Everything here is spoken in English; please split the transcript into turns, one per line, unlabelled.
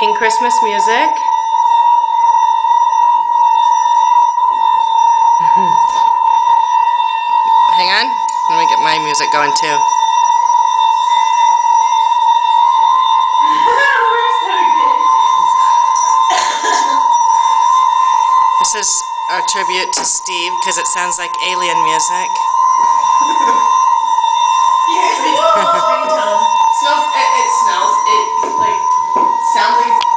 making Christmas music. Hang on, let me get my music going too. This is our tribute to Steve because it sounds like alien music.
You guys make ringtone. It smells. It like sounds like.